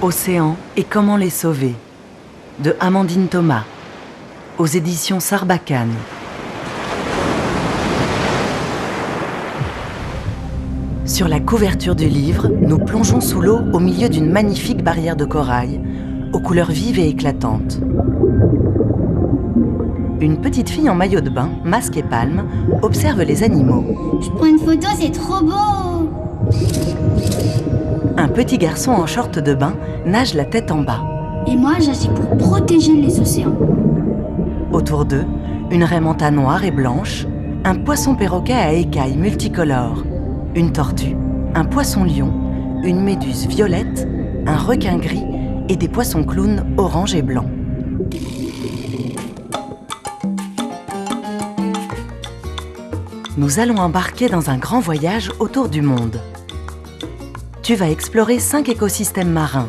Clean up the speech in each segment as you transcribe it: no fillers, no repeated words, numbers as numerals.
Océan et comment les sauver, de Amandine Thomas, aux éditions Sarbacane. Sur la couverture du livre, nous plongeons sous l'eau au milieu d'une magnifique barrière de corail, aux couleurs vives et éclatantes. Une petite fille en maillot de bain, masque et palme, observe les animaux. Je prends une photo, c'est trop beau! Un petit garçon en short de bain nage la tête en bas. Et moi, j'agis pour protéger les océans. Autour d'eux, une raie manta noire et blanche, un poisson perroquet à écailles multicolores, une tortue, un poisson-lion, une méduse violette, un requin gris et des poissons clowns orange et blanc. Nous allons embarquer dans un grand voyage autour du monde. Tu vas explorer 5 écosystèmes marins.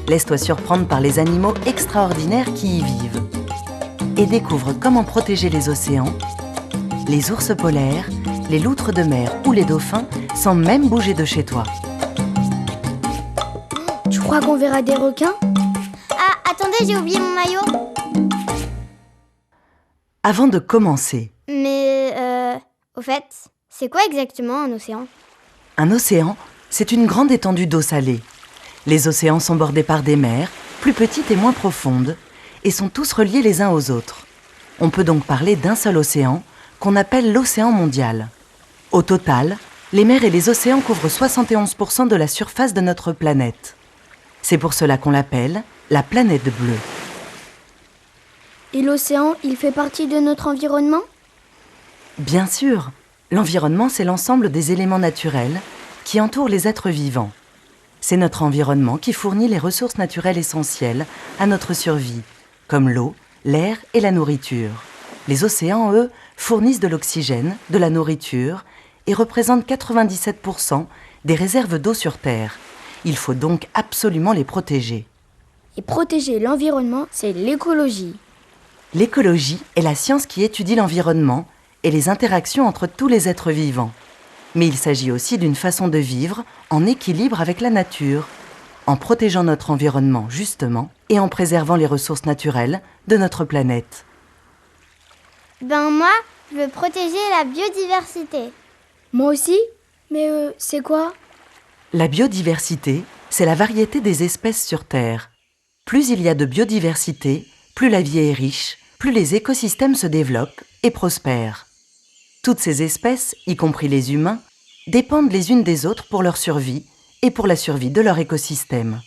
Laisse-toi surprendre par les animaux extraordinaires qui y vivent. Et découvre comment protéger les océans, les ours polaires, les loutres de mer ou les dauphins sans même bouger de chez toi. Tu crois qu'on verra des requins? Ah, attendez, j'ai oublié mon maillot. Avant de commencer, Au fait, c'est quoi exactement un océan? un océan, c'est une grande étendue d'eau salée. Les océans sont bordés par des mers, plus petites et moins profondes, et sont tous reliés les uns aux autres. On peut donc parler d'un seul océan, qu'on appelle l'océan mondial. Au total, les mers et les océans couvrent 71% de la surface de notre planète. C'est pour cela qu'on l'appelle la planète bleue. Et l'océan, il fait partie de notre environnement? Bien sûr, l'environnement, c'est l'ensemble des éléments naturels qui entourent les êtres vivants. C'est notre environnement qui fournit les ressources naturelles essentielles à notre survie, comme l'eau, l'air et la nourriture. Les océans, eux, fournissent de l'oxygène, de la nourriture et représentent 97% des réserves d'eau sur Terre. Il faut donc absolument les protéger. Et protéger l'environnement, c'est l'écologie. L'écologie est la science qui étudie l'environnement et les interactions entre tous les êtres vivants. Mais il s'agit aussi d'une façon de vivre en équilibre avec la nature, en protégeant notre environnement justement et en préservant les ressources naturelles de notre planète. Moi, je veux protéger la biodiversité. Moi aussi? Mais c'est quoi? La biodiversité, c'est la variété des espèces sur Terre. Plus il y a de biodiversité, plus la vie est riche, plus les écosystèmes se développent et prospèrent. Toutes ces espèces, y compris les humains, dépendent les unes des autres pour leur survie et pour la survie de leur écosystème.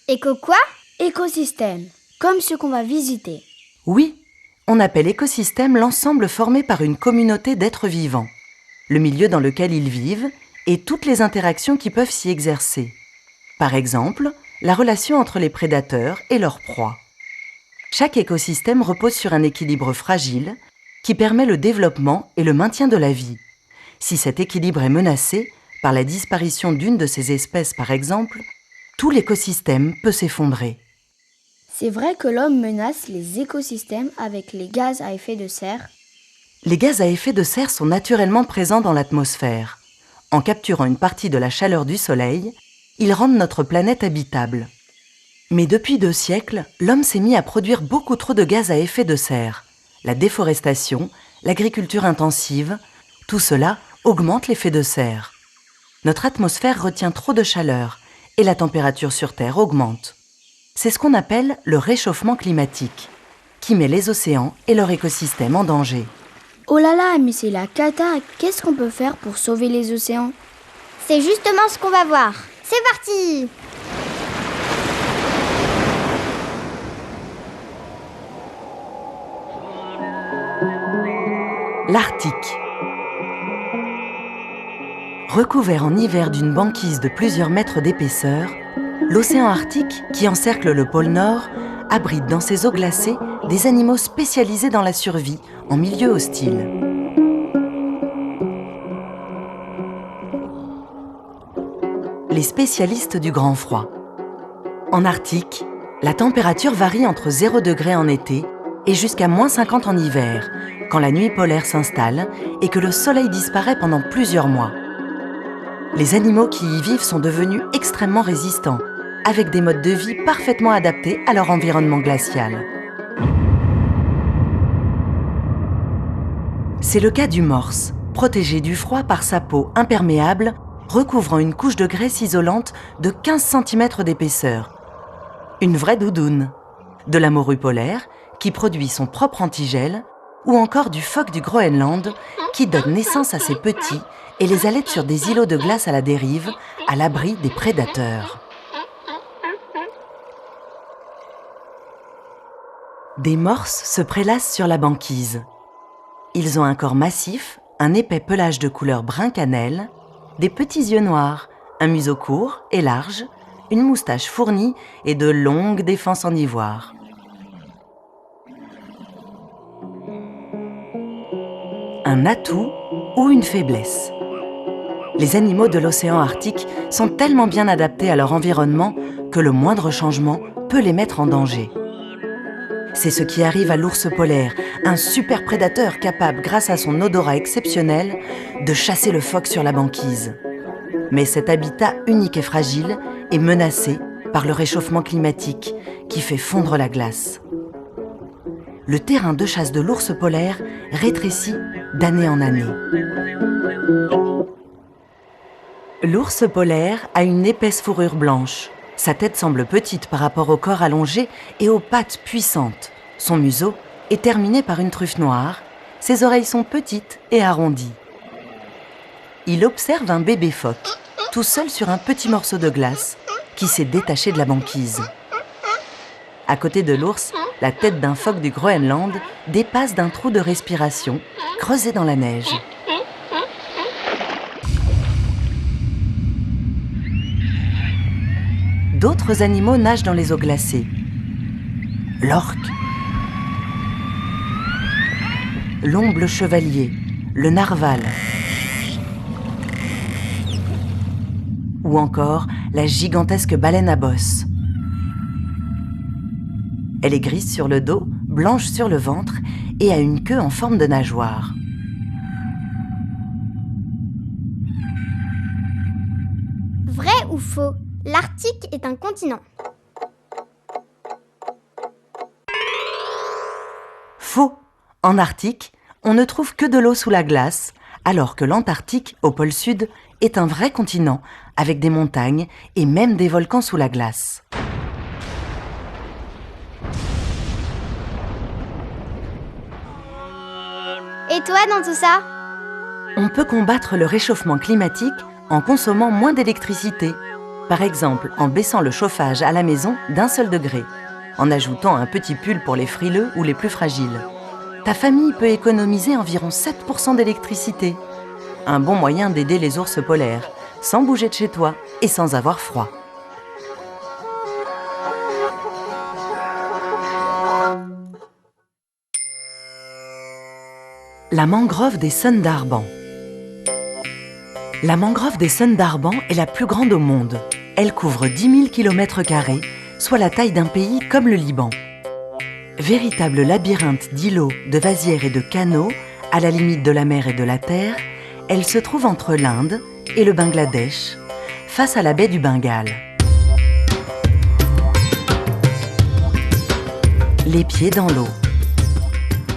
Éco quoi? Écosystème, comme ceux qu'on va visiter. Oui, on appelle écosystème l'ensemble formé par une communauté d'êtres vivants, le milieu dans lequel ils vivent et toutes les interactions qui peuvent s'y exercer. Par exemple, la relation entre les prédateurs et leurs proies. Chaque écosystème repose sur un équilibre fragile qui permet le développement et le maintien de la vie. Si cet équilibre est menacé, par la disparition d'une de ces espèces par exemple, tout l'écosystème peut s'effondrer. C'est vrai que l'homme menace les écosystèmes avec les gaz à effet de serre. Les gaz à effet de serre sont naturellement présents dans l'atmosphère. En capturant une partie de la chaleur du soleil, ils rendent notre planète habitable. Mais depuis 2 siècles, l'homme s'est mis à produire beaucoup trop de gaz à effet de serre. La déforestation, l'agriculture intensive, tout cela augmente l'effet de serre. Notre atmosphère retient trop de chaleur et la température sur Terre augmente. C'est ce qu'on appelle le réchauffement climatique, qui met les océans et leur écosystème en danger. Oh là là, mais c'est la cata. Qu'est-ce qu'on peut faire pour sauver les océans? C'est justement ce qu'on va voir. C'est parti! L'Arctique. Recouvert en hiver d'une banquise de plusieurs mètres d'épaisseur, l'océan Arctique, qui encercle le pôle Nord, abrite dans ses eaux glacées des animaux spécialisés dans la survie en milieu hostile. Les spécialistes du grand froid. En Arctique, la température varie entre 0 degré en été et jusqu'à -50 en hiver, quand la nuit polaire s'installe et que le soleil disparaît pendant plusieurs mois. Les animaux qui y vivent sont devenus extrêmement résistants avec des modes de vie parfaitement adaptés à leur environnement glacial. C'est le cas du morse, protégé du froid par sa peau imperméable, recouvrant une couche de graisse isolante de 15 cm d'épaisseur. Une vraie doudoune. De la morue polaire, qui produit son propre antigel, ou encore du phoque du Groenland, qui donne naissance à ses petits et les allaite sur des îlots de glace à la dérive, à l'abri des prédateurs. Des morses se prélassent sur la banquise. Ils ont un corps massif, un épais pelage de couleur brun cannelle, des petits yeux noirs, un museau court et large, une moustache fournie et de longues défenses en ivoire. Un atout ou une faiblesse. Les animaux de l'océan Arctique sont tellement bien adaptés à leur environnement que le moindre changement peut les mettre en danger. C'est ce qui arrive à l'ours polaire, un super prédateur capable, grâce à son odorat exceptionnel, de chasser le phoque sur la banquise. Mais cet habitat unique et fragile est menacé par le réchauffement climatique qui fait fondre la glace. Le terrain de chasse de l'ours polaire rétrécit d'année en année. L'ours polaire a une épaisse fourrure blanche. Sa tête semble petite par rapport au corps allongé et aux pattes puissantes. Son museau est terminé par une truffe noire. Ses oreilles sont petites et arrondies. Il observe un bébé phoque, tout seul sur un petit morceau de glace qui s'est détaché de la banquise. À côté de l'ours, la tête d'un phoque du Groenland dépasse d'un trou de respiration creusé dans la neige. D'autres animaux nagent dans les eaux glacées. L'orque, l'omble chevalier, le narwal ou encore la gigantesque baleine à bosse. Elle est grise sur le dos, blanche sur le ventre et a une queue en forme de nageoire. Vrai ou faux? L'Arctique est un continent. Faux! En Arctique, on ne trouve que de l'eau sous la glace, alors que l'Antarctique, au pôle sud, est un vrai continent, avec des montagnes et même des volcans sous la glace. Et toi dans tout ça? On peut combattre le réchauffement climatique en consommant moins d'électricité. Par exemple, en baissant le chauffage à la maison d'un seul degré, en ajoutant un petit pull pour les frileux ou les plus fragiles. Ta famille peut économiser environ 7% d'électricité. Un bon moyen d'aider les ours polaires, sans bouger de chez toi et sans avoir froid. La mangrove des Sundarbans. La mangrove des Sundarbans est la plus grande au monde. Elle couvre 10 000 km², soit la taille d'un pays comme le Liban. Véritable labyrinthe d'îlots, de vasières et de canaux, à la limite de la mer et de la terre, elle se trouve entre l'Inde et le Bangladesh, face à la baie du Bengale. Les pieds dans l'eau.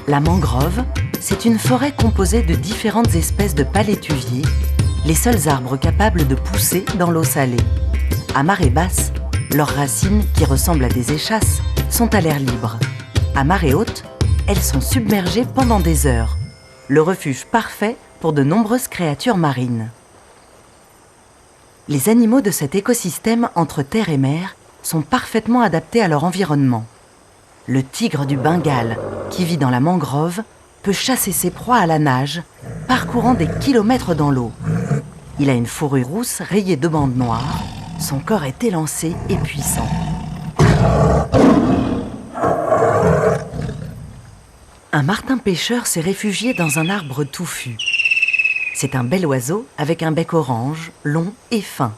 La mangrove, c'est une forêt composée de différentes espèces de palétuviers, les seuls arbres capables de pousser dans l'eau salée. À marée basse, leurs racines, qui ressemblent à des échasses, sont à l'air libre. À marée haute, elles sont submergées pendant des heures. Le refuge parfait pour de nombreuses créatures marines. Les animaux de cet écosystème entre terre et mer sont parfaitement adaptés à leur environnement. Le tigre du Bengale, qui vit dans la mangrove, peut chasser ses proies à la nage, parcourant des kilomètres dans l'eau. Il a une fourrure rousse rayée de bandes noires. Son corps est élancé et puissant. Un martin pêcheur s'est réfugié dans un arbre touffu. C'est un bel oiseau avec un bec orange, long et fin.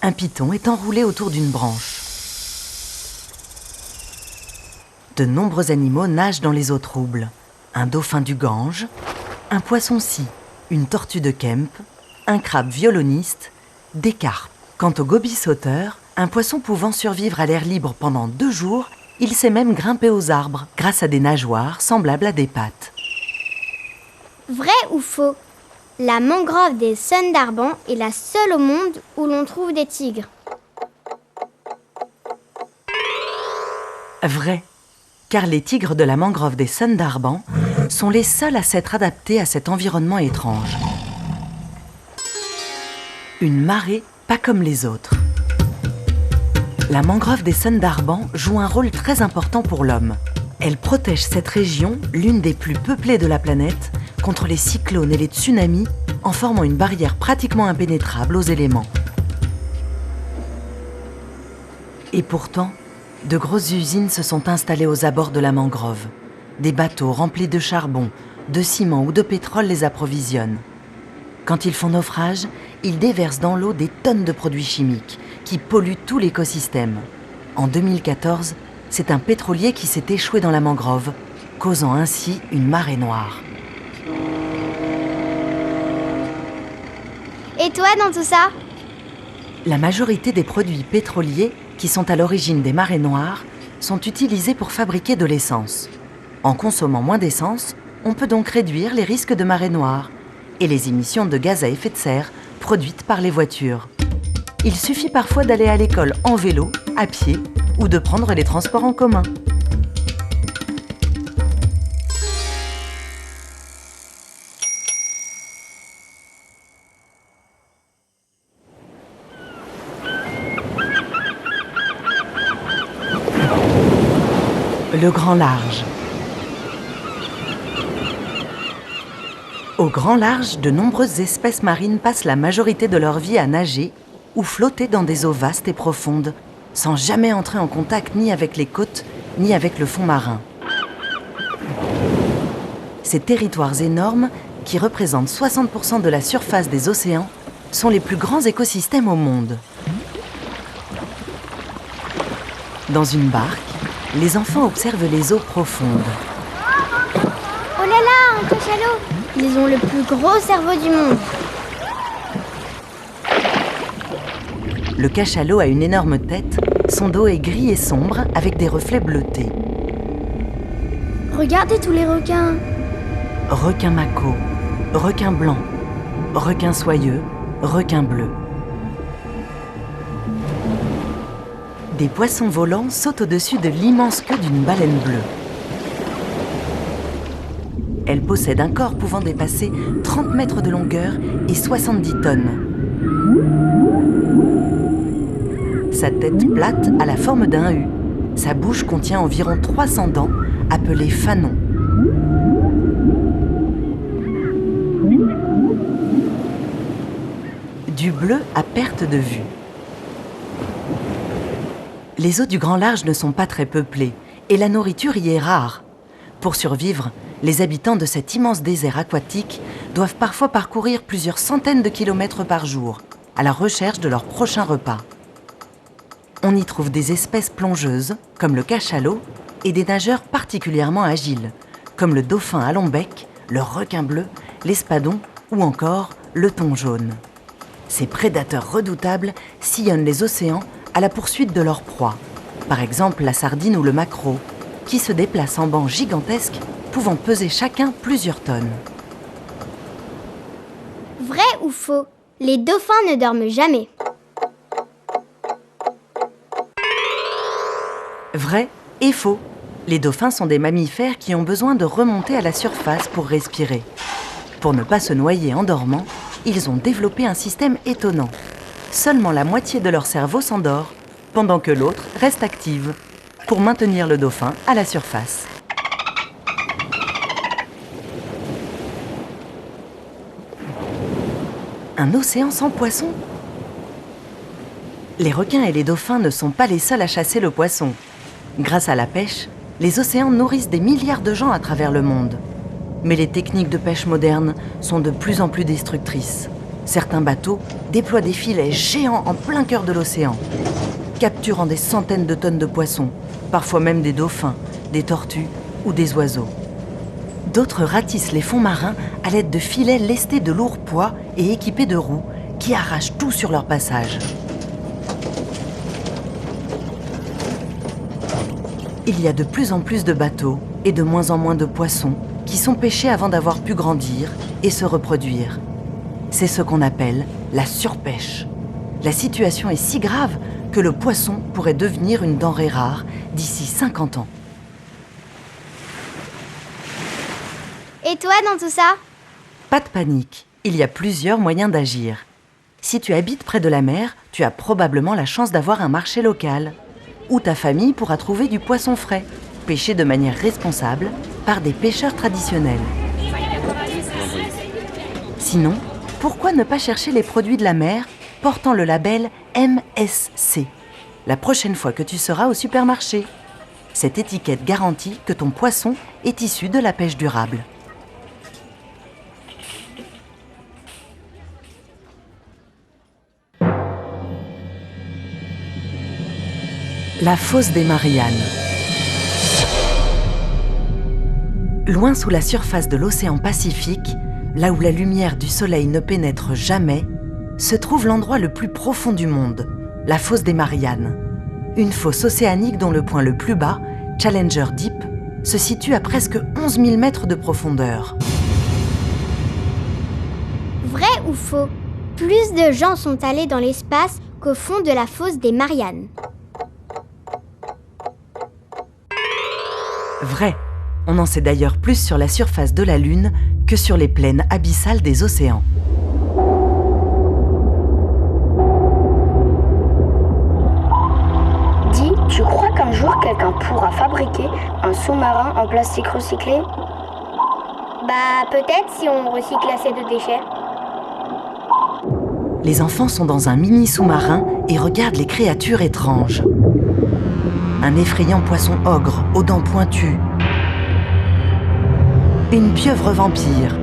Un python est enroulé autour d'une branche. De nombreux animaux nagent dans les eaux troubles. Un dauphin du Gange, un poisson-scie, une tortue de Kemp, un crabe violoniste, des carpes. Quant au goby sauteur, un poisson pouvant survivre à l'air libre pendant 2 jours, il sait même grimper aux arbres grâce à des nageoires semblables à des pattes. Vrai ou faux? La mangrove des Sundarbans est la seule au monde où l'on trouve des tigres. Vrai, car les tigres de la mangrove des Sundarbans sont les seuls à s'être adaptés à cet environnement étrange. Une marée pas comme les autres. La mangrove des Sundarbans joue un rôle très important pour l'homme. Elle protège cette région, l'une des plus peuplées de la planète, contre les cyclones et les tsunamis, en formant une barrière pratiquement impénétrable aux éléments. Et pourtant, de grosses usines se sont installées aux abords de la mangrove. Des bateaux remplis de charbon, de ciment ou de pétrole les approvisionnent. Quand ils font naufrage, ils déversent dans l'eau des tonnes de produits chimiques qui polluent tout l'écosystème. En 2014, c'est un pétrolier qui s'est échoué dans la mangrove, causant ainsi une marée noire. Et toi dans tout ça? La majorité des produits pétroliers qui sont à l'origine des marées noires sont utilisés pour fabriquer de l'essence. En consommant moins d'essence, on peut donc réduire les risques de marée noire et les émissions de gaz à effet de serre produites par les voitures. Il suffit parfois d'aller à l'école en vélo, à pied ou de prendre les transports en commun. Le grand large. Au grand large, de nombreuses espèces marines passent la majorité de leur vie à nager ou flotter dans des eaux vastes et profondes, sans jamais entrer en contact ni avec les côtes, ni avec le fond marin. Ces territoires énormes, qui représentent 60% de la surface des océans, sont les plus grands écosystèmes au monde. Dans une barque, les enfants observent les eaux profondes. Oh là là, un cachalot! Ils ont le plus gros cerveau du monde. Le cachalot a une énorme tête, son dos est gris et sombre avec des reflets bleutés. Regardez tous les requins. Requin mako, requin blanc, requin soyeux, requin bleu. Des poissons volants sautent au-dessus de l'immense queue d'une baleine bleue. Elle possède un corps pouvant dépasser 30 mètres de longueur et 70 tonnes. Sa tête plate a la forme d'un U. Sa bouche contient environ 300 dents, appelées fanons. Du bleu à perte de vue. Les eaux du grand large ne sont pas très peuplées et la nourriture y est rare. Pour survivre, les habitants de cet immense désert aquatique doivent parfois parcourir plusieurs centaines de kilomètres par jour à la recherche de leur prochain repas. On y trouve des espèces plongeuses, comme le cachalot, et des nageurs particulièrement agiles, comme le dauphin à long bec, le requin bleu, l'espadon ou encore le thon jaune. Ces prédateurs redoutables sillonnent les océans à la poursuite de leur proie, par exemple la sardine ou le maquereau, qui se déplacent en bancs gigantesques, pouvant peser chacun plusieurs tonnes. Vrai ou faux? Les dauphins ne dorment jamais. Vrai et faux. Les dauphins sont des mammifères qui ont besoin de remonter à la surface pour respirer. Pour ne pas se noyer en dormant, ils ont développé un système étonnant. Seulement la moitié de leur cerveau s'endort, pendant que l'autre reste active, pour maintenir le dauphin à la surface. Un océan sans poissons? Les requins et les dauphins ne sont pas les seuls à chasser le poisson. Grâce à la pêche, les océans nourrissent des milliards de gens à travers le monde. Mais les techniques de pêche modernes sont de plus en plus destructrices. Certains bateaux déploient des filets géants en plein cœur de l'océan, capturant des centaines de tonnes de poissons, parfois même des dauphins, des tortues ou des oiseaux. D'autres ratissent les fonds marins à l'aide de filets lestés de lourds poids et équipés de roues qui arrachent tout sur leur passage. Il y a de plus en plus de bateaux et de moins en moins de poissons qui sont pêchés avant d'avoir pu grandir et se reproduire. C'est ce qu'on appelle la surpêche. La situation est si grave que le poisson pourrait devenir une denrée rare d'ici 50 ans. Et toi dans tout ça? Pas de panique, il y a plusieurs moyens d'agir. Si tu habites près de la mer, tu as probablement la chance d'avoir un marché local. Ou ta famille pourra trouver du poisson frais, pêché de manière responsable par des pêcheurs traditionnels. Sinon, pourquoi ne pas chercher les produits de la mer portant le label MSC la prochaine fois que tu seras au supermarché? Cette étiquette garantit que ton poisson est issu de la pêche durable. La fosse des Mariannes. Loin sous la surface de l'océan Pacifique, là où la lumière du soleil ne pénètre jamais, se trouve l'endroit le plus profond du monde, la fosse des Mariannes. Une fosse océanique dont le point le plus bas, Challenger Deep, se situe à presque 11 000 mètres de profondeur. Vrai ou faux? Plus de gens sont allés dans l'espace qu'au fond de la fosse des Mariannes. Vrai. On en sait d'ailleurs plus sur la surface de la Lune que sur les plaines abyssales des océans. Dis, tu crois qu'un jour quelqu'un pourra fabriquer un sous-marin en plastique recyclé? Bah peut-être si on recycle assez de déchets. Les enfants sont dans un mini sous-marin et regardent les créatures étranges. Un effrayant poisson ogre aux dents pointues. Une pieuvre vampire.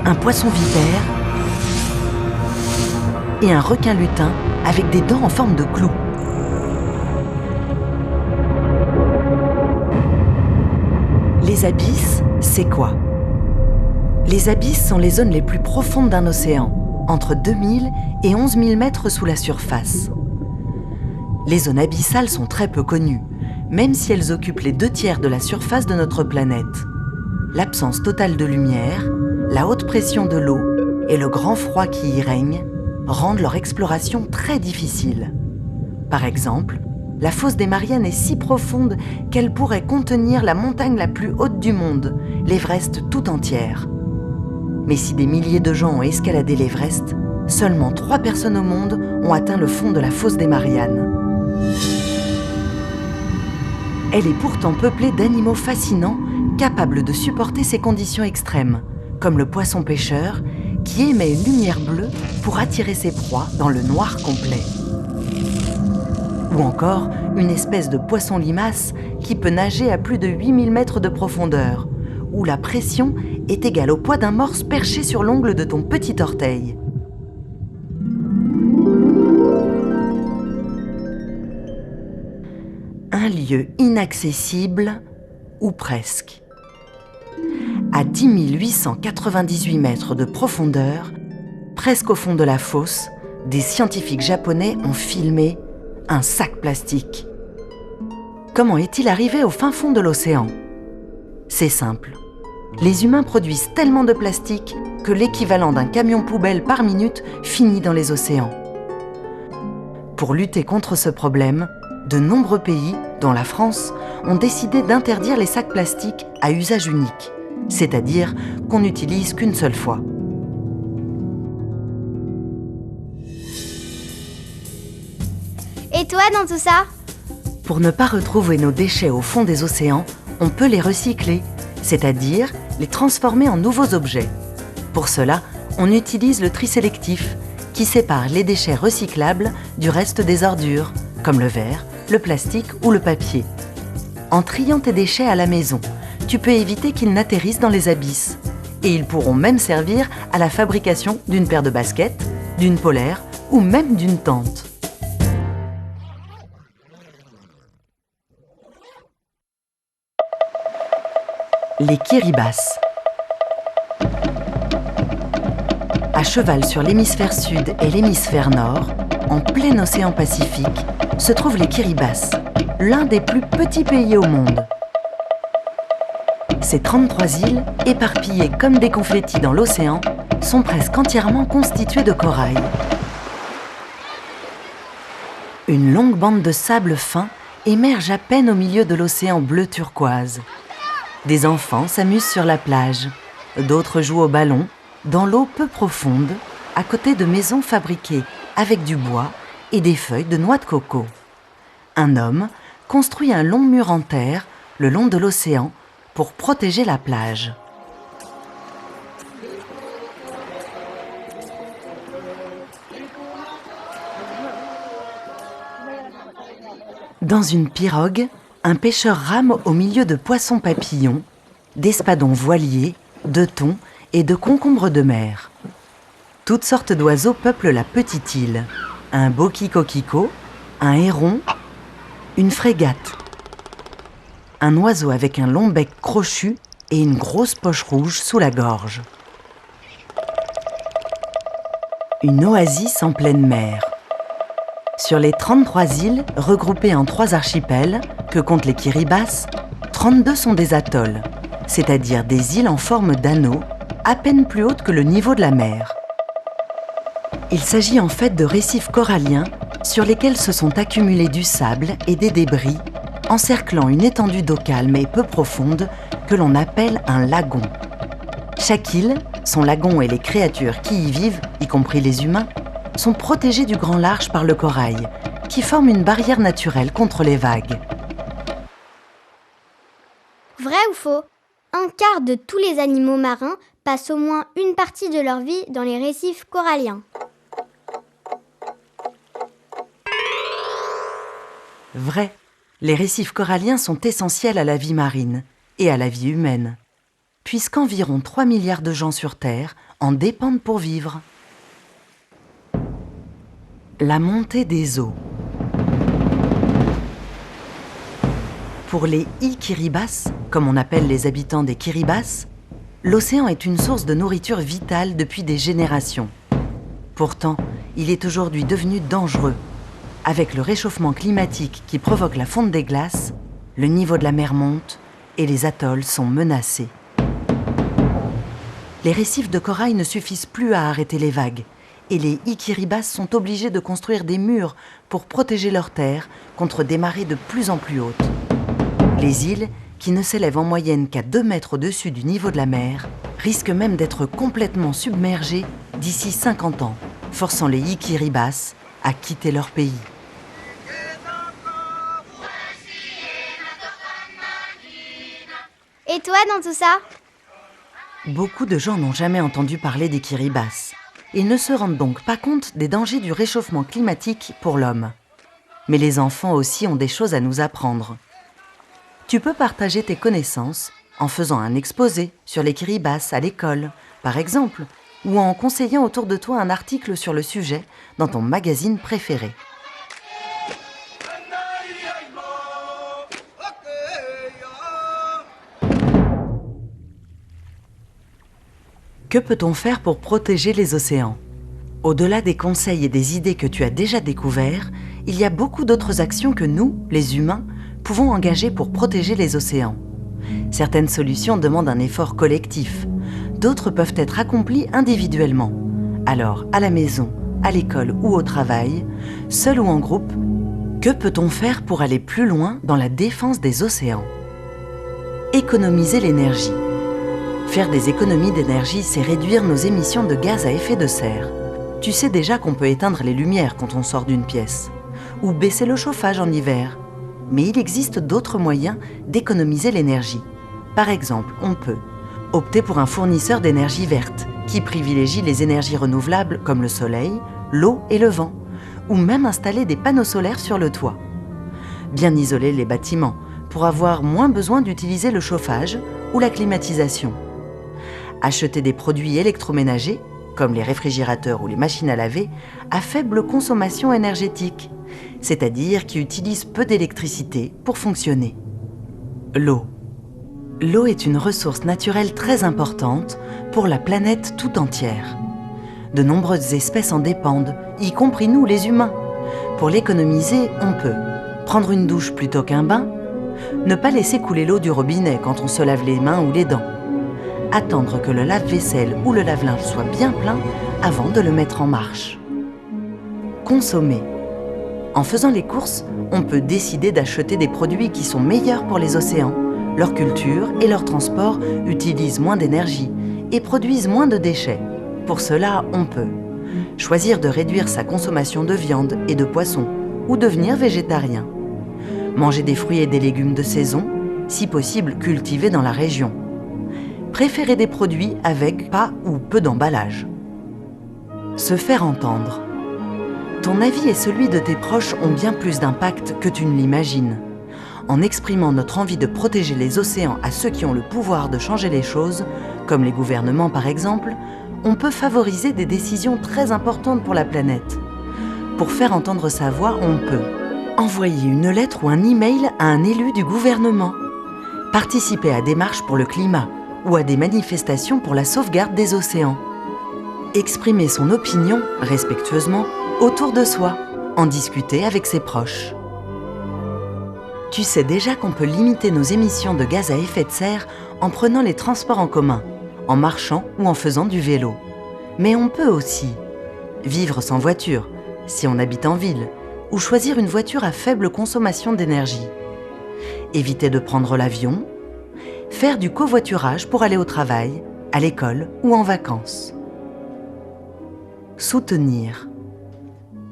Un poisson vipère. Et un requin lutin avec des dents en forme de clous. Les abysses, c'est quoi? Les abysses sont les zones les plus profondes d'un océan, entre 2000 et 11 000 mètres sous la surface. Les zones abyssales sont très peu connues, même si elles occupent les 2/3 de la surface de notre planète. L'absence totale de lumière, la haute pression de l'eau et le grand froid qui y règne rendent leur exploration très difficile. Par exemple, la fosse des Mariannes est si profonde qu'elle pourrait contenir la montagne la plus haute du monde, l'Everest tout entière. Mais si des milliers de gens ont escaladé l'Everest, seulement 3 personnes au monde ont atteint le fond de la fosse des Mariannes. Elle est pourtant peuplée d'animaux fascinants, capables de supporter ces conditions extrêmes, comme le poisson pêcheur, qui émet une lumière bleue pour attirer ses proies dans le noir complet. Ou encore une espèce de poisson limace qui peut nager à plus de 8000 mètres de profondeur, où la pression est égale au poids d'un morse perché sur l'ongle de ton petit orteil. Un lieu inaccessible, ou presque. À 10 898 mètres de profondeur, presque au fond de la fosse, des scientifiques japonais ont filmé un sac plastique. Comment est-il arrivé au fin fond de l'océan? C'est simple. Les humains produisent tellement de plastique que l'équivalent d'un camion poubelle par minute finit dans les océans. Pour lutter contre ce problème, de nombreux pays, dont la France, ont décidé d'interdire les sacs plastiques à usage unique, c'est-à-dire qu'on n'utilise qu'une seule fois. Et toi dans tout ça? Pour ne pas retrouver nos déchets au fond des océans, on peut les recycler, c'est-à-dire les transformer en nouveaux objets. Pour cela, on utilise le tri sélectif, qui sépare les déchets recyclables du reste des ordures, comme le verre, le plastique ou le papier. En triant tes déchets à la maison, tu peux éviter qu'ils n'atterrissent dans les abysses. Et ils pourront même servir à la fabrication d'une paire de baskets, d'une polaire ou même d'une tente. Les Kiribati. À cheval sur l'hémisphère sud et l'hémisphère nord, en plein océan Pacifique, se trouvent les Kiribati, l'un des plus petits pays au monde. Ces 33 îles, éparpillées comme des confettis dans l'océan, sont presque entièrement constituées de corail. Une longue bande de sable fin émerge à peine au milieu de l'océan bleu turquoise. Des enfants s'amusent sur la plage, d'autres jouent au ballon, dans l'eau peu profonde, à côté de maisons fabriquées avec du bois et des feuilles de noix de coco. Un homme construit un long mur en terre le long de l'océan pour protéger la plage. Dans une pirogue, un pêcheur rame au milieu de poissons papillons, d'espadons voiliers, de thons et de concombres de mer. Toutes sortes d'oiseaux peuplent la petite île. Un boki-coquelicot, un héron, une frégate. Un oiseau avec un long bec crochu et une grosse poche rouge sous la gorge. Une oasis en pleine mer. Sur les 33 îles, regroupées en 3 archipels, que comptent les Kiribati, 32 sont des atolls, c'est-à-dire des îles en forme d'anneau, à peine plus hautes que le niveau de la mer. Il s'agit en fait de récifs coralliens sur lesquels se sont accumulés du sable et des débris, encerclant une étendue d'eau calme et peu profonde que l'on appelle un lagon. Chaque île, son lagon et les créatures qui y vivent, y compris les humains, sont protégés du grand large par le corail, qui forme une barrière naturelle contre les vagues. Vrai ou faux? Un quart de tous les animaux marins passent au moins une partie de leur vie dans les récifs coralliens. Vrai, les récifs coralliens sont essentiels à la vie marine et à la vie humaine, puisqu'environ 3 milliards de gens sur Terre en dépendent pour vivre. La montée des eaux. Pour les Kiribati, comme on appelle les habitants des Kiribati, l'océan est une source de nourriture vitale depuis des générations. Pourtant, il est aujourd'hui devenu dangereux. Avec le réchauffement climatique qui provoque la fonte des glaces, le niveau de la mer monte et les atolls sont menacés. Les récifs de corail ne suffisent plus à arrêter les vagues et les Kiribati sont obligés de construire des murs pour protéger leurs terres contre des marées de plus en plus hautes. Les îles, qui ne s'élèvent en moyenne qu'à 2 mètres au-dessus du niveau de la mer, risquent même d'être complètement submergées d'ici 50 ans, forçant les Kiribati à quitter leur pays. Et toi dans tout ça? Beaucoup de gens n'ont jamais entendu parler des Kiribati et ne se rendent donc pas compte des dangers du réchauffement climatique pour l'homme. Mais les enfants aussi ont des choses à nous apprendre. Tu peux partager tes connaissances en faisant un exposé sur les Kiribati à l'école, par exemple, ou en conseillant autour de toi un article sur le sujet dans ton magazine préféré. Que peut-on faire pour protéger les océans? Au-delà des conseils et des idées que tu as déjà découverts, il y a beaucoup d'autres actions que nous, les humains, pouvons engager pour protéger les océans. Certaines solutions demandent un effort collectif, d'autres peuvent être accomplies individuellement. Alors, à la maison, à l'école ou au travail, seul ou en groupe, que peut-on faire pour aller plus loin dans la défense des océans? Économiser l'énergie. Faire des économies d'énergie, c'est réduire nos émissions de gaz à effet de serre. Tu sais déjà qu'on peut éteindre les lumières quand on sort d'une pièce, ou baisser le chauffage en hiver. Mais il existe d'autres moyens d'économiser l'énergie. Par exemple, on peut opter pour un fournisseur d'énergie verte, qui privilégie les énergies renouvelables comme le soleil, l'eau et le vent, ou même installer des panneaux solaires sur le toit. Bien isoler les bâtiments, pour avoir moins besoin d'utiliser le chauffage ou la climatisation. Acheter des produits électroménagers, comme les réfrigérateurs ou les machines à laver, à faible consommation énergétique, c'est-à-dire qui utilisent peu d'électricité pour fonctionner. L'eau. L'eau est une ressource naturelle très importante pour la planète tout entière. De nombreuses espèces en dépendent, y compris nous les humains. Pour l'économiser, on peut prendre une douche plutôt qu'un bain, ne pas laisser couler l'eau du robinet quand on se lave les mains ou les dents, attendre que le lave-vaisselle ou le lave-linge soit bien plein avant de le mettre en marche. Consommer. En faisant les courses, on peut décider d'acheter des produits qui sont meilleurs pour les océans. Leur culture et leur transport utilisent moins d'énergie et produisent moins de déchets. Pour cela, on peut choisir de réduire sa consommation de viande et de poisson ou devenir végétarien. Manger des fruits et des légumes de saison, si possible cultivés dans la région. Préférer des produits avec pas ou peu d'emballage. Se faire entendre. Ton avis et celui de tes proches ont bien plus d'impact que tu ne l'imagines. En exprimant notre envie de protéger les océans à ceux qui ont le pouvoir de changer les choses, comme les gouvernements par exemple, on peut favoriser des décisions très importantes pour la planète. Pour faire entendre sa voix, on peut envoyer une lettre ou un email à un élu du gouvernement, participer à des marches pour le climat ou à des manifestations pour la sauvegarde des océans, exprimer son opinion, respectueusement, autour de soi, en discuter avec ses proches. Tu sais déjà qu'on peut limiter nos émissions de gaz à effet de serre en prenant les transports en commun, en marchant ou en faisant du vélo. Mais on peut aussi vivre sans voiture, si on habite en ville, ou choisir une voiture à faible consommation d'énergie. Éviter de prendre l'avion, faire du covoiturage pour aller au travail, à l'école ou en vacances. Soutenir.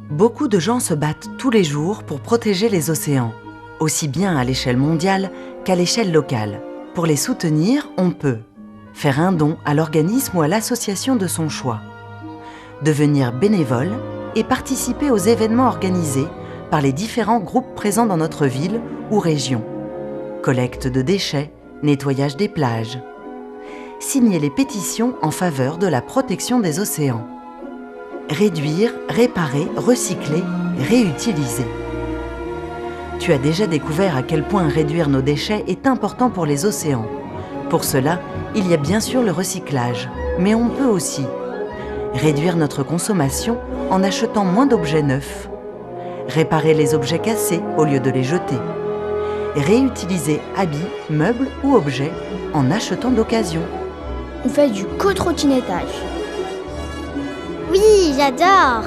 Beaucoup de gens se battent tous les jours pour protéger les océans, aussi bien à l'échelle mondiale qu'à l'échelle locale. Pour les soutenir, on peut faire un don à l'organisme ou à l'association de son choix, devenir bénévole et participer aux événements organisés par les différents groupes présents dans notre ville ou région. Collecte de déchets, nettoyage des plages. Signer les pétitions en faveur de la protection des océans. Réduire, réparer, recycler, réutiliser. Tu as déjà découvert à quel point réduire nos déchets est important pour les océans. Pour cela, il y a bien sûr le recyclage, mais on peut aussi réduire notre consommation en achetant moins d'objets neufs, réparer les objets cassés au lieu de les jeter, réutiliser habits, meubles ou objets en achetant d'occasion. On fait du co-trottinettage. Oui, j'adore!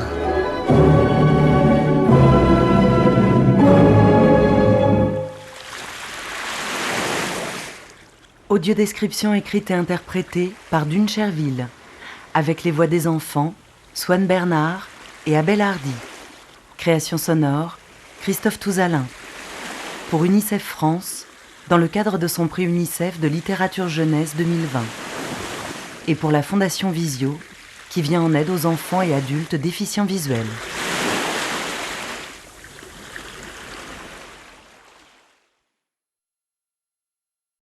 Audiodescription écrite et interprétée par Dune Cherville, avec les voix des enfants, Swan Bernard et Abel Hardy. Création sonore, Christophe Touzalin. Pour UNICEF France, dans le cadre de son prix UNICEF de littérature jeunesse 2020. Et pour la Fondation Visio, qui vient en aide aux enfants et adultes déficients visuels.